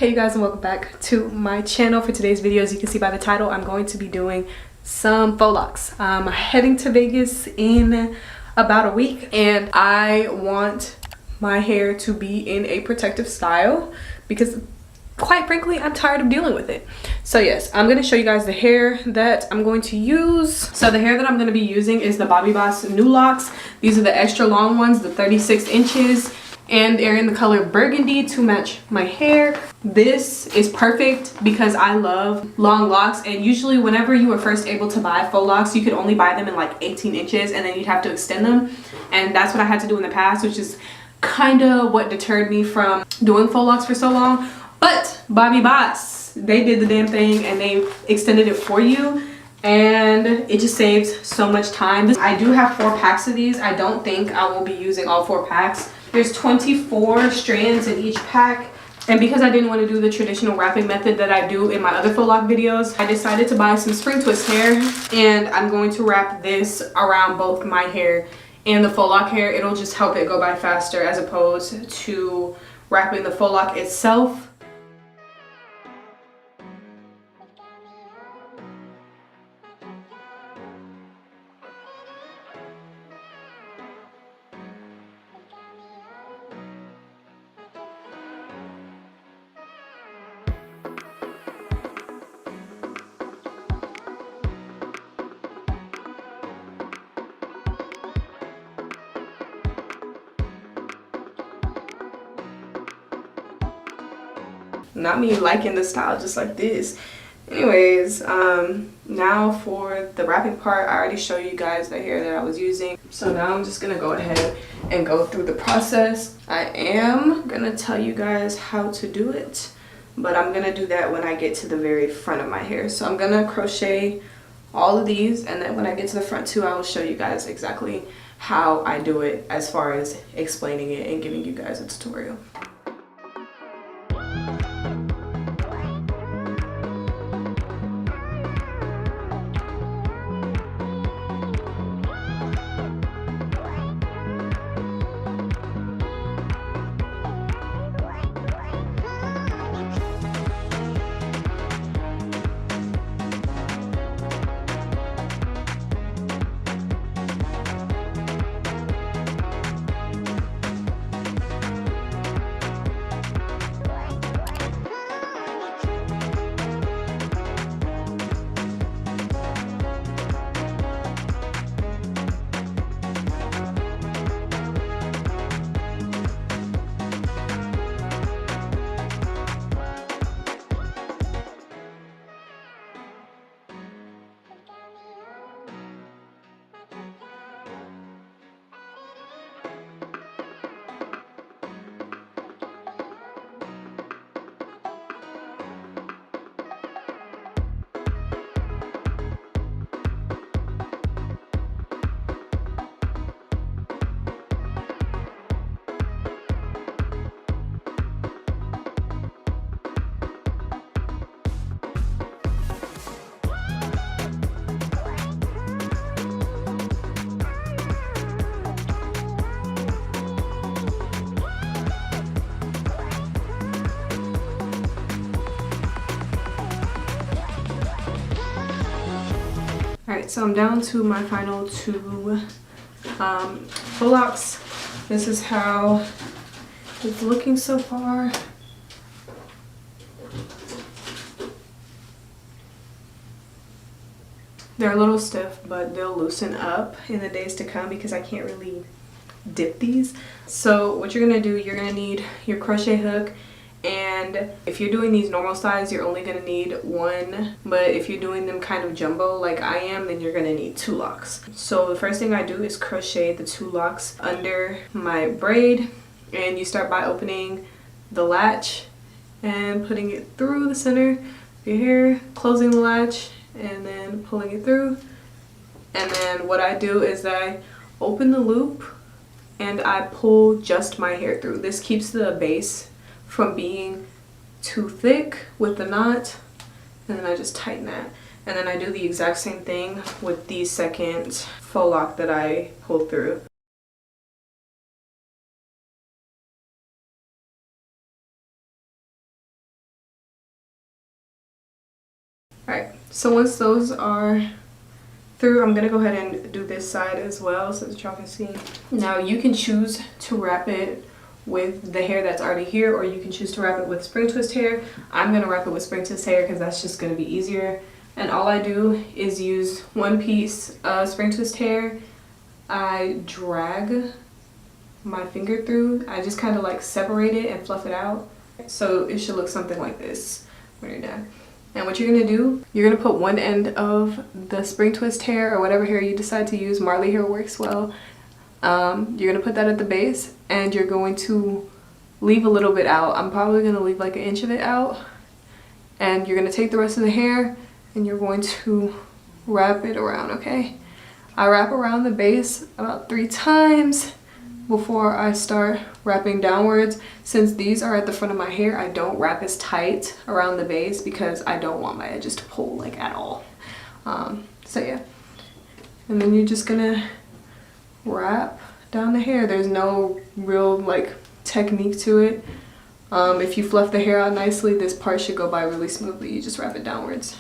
Hey you guys, and welcome back to my channel. For today's video, as you can see by the title, I'm going to be doing some faux locks. I'm heading to Vegas in about a week and I want my hair to be in a protective style because quite frankly I'm tired of dealing with it. So yes, I'm going to show you guys the hair that I'm going to use. So the hair that I'm going to be using is the Bobbi new Locs. These are the extra long ones, the 36 inches, and they're in the color burgundy to match my hair. This is perfect because I love long locks, and usually whenever you were first able to buy faux locks, you could only buy them in like 18 inches and then you'd have to extend them, and that's what I had to do in the past, which is kind of what deterred me from doing faux locks for so long. But Abijahx, they did the damn thing and they extended it for you, and it just saves so much time. I do have 4 packs of these. I don't think I will be using all 4 packs. There's 24 strands in each pack, and because I didn't want to do the traditional wrapping method that I do in my other faux lock videos, I decided to buy some spring twist hair, and I'm going to wrap this around both my hair and the faux lock hair. It'll just help it go by faster as opposed to wrapping the faux lock itself. Not me liking the style just like this. Anyways, now for the wrapping part, I already showed you guys the hair that I was using. So now I'm just gonna go ahead and go through the process. I am gonna tell you guys how to do it, but I'm gonna do that when I get to the very front of my hair. So I'm gonna crochet all of these, and then when I get to the front too, I will show you guys exactly how I do it as far as explaining it and giving you guys a tutorial. Alright, so I'm down to my final 2 faux locks. This is how it's looking so far. They're a little stiff, but they'll loosen up in the days to come because I can't really dip these. So what you're going to do, you're going to need your crochet hook. And if you're doing these normal size, you're only going to need 1, but if you're doing them kind of jumbo like I am, then you're going to need 2 locks. So the first thing I do is crochet the 2 locks under my braid, and you start by opening the latch and putting it through the center of your hair, closing the latch and then pulling it through. And then what I do is I open the loop and I pull just my hair through. This keeps the base from being too thick with the knot, and then I just tighten that. And then I do the exact same thing with the second faux lock that I pulled through. Alright, so once those are through, I'm gonna go ahead and do this side as well so that y'all can see. Now you can choose to wrap it with the hair that's already here, or you can choose to wrap it with spring twist hair. I'm gonna wrap it with spring twist hair because that's just gonna be easier. And all I do is use one piece of spring twist hair. I drag my finger through. I just kind of like separate it and fluff it out. So it should look something like this when you're done. And what you're gonna do, you're gonna put one end of the spring twist hair or whatever hair you decide to use. Marley hair works well. You're gonna put that at the base and you're going to leave a little bit out. I'm probably gonna leave like an inch of it out. And you're gonna take the rest of the hair and you're going to wrap it around, okay? I wrap around the base about 3 times before I start wrapping downwards. Since these are at the front of my hair, I don't wrap as tight around the base because I don't want my edges to pull like at all. So yeah, and then you're just gonna wrap down the hair. There's no real like technique to it. If you fluff the hair out nicely, this part should go by really smoothly. You just wrap it downwards.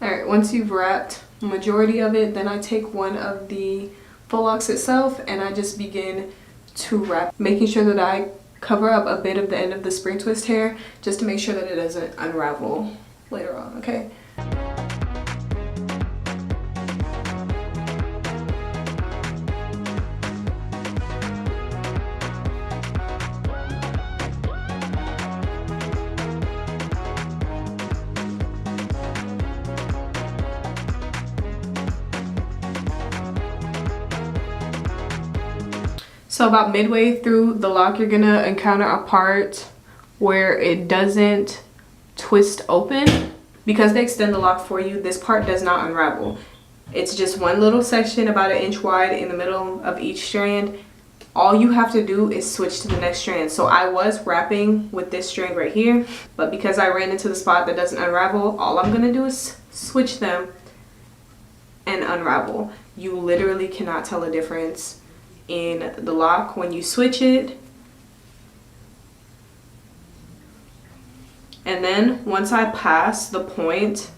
Alright, once you've wrapped the majority of it, then I take one of the faux locks itself and I just begin to wrap, making sure that I cover up a bit of the end of the spring twist hair just to make sure that it doesn't unravel later on, okay? So about midway through the lock, you're gonna encounter a part where it doesn't twist open. Because they extend the lock for you, this part does not unravel. It's just one little section about 1 inch wide in the middle of each strand. All you have to do is switch to the next strand. So I was wrapping with this strand right here, but because I ran into the spot that doesn't unravel, all I'm gonna do is switch them and unravel. You literally cannot tell a difference in the lock when you switch it. And then once I pass the point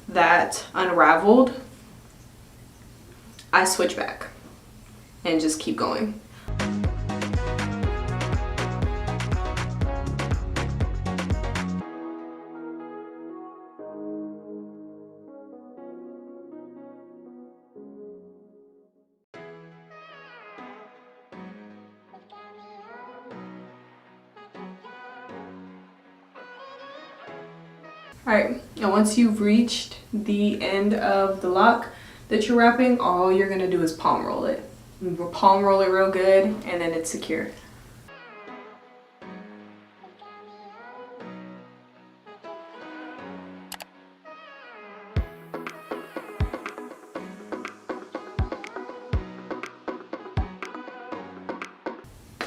that unraveled, I switch back and just keep going. Alright, and once you've reached the end of the lock that you're wrapping, all you're gonna do is palm roll it. Palm roll it real good, and then it's secure.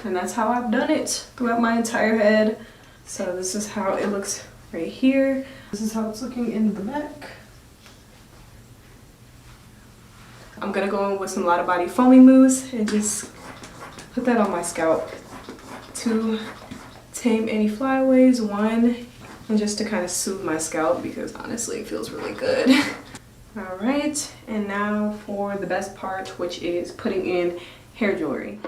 And that's how I've done it throughout my entire head. So this is how it looks right here. This is how it's looking in the back. I'm gonna go in with some Lotta Body foaming mousse and just put that on my scalp to tame any flyaways, one, and just to kind of soothe my scalp because honestly it feels really good. All right, and now for the best part, which is putting in hair jewelry.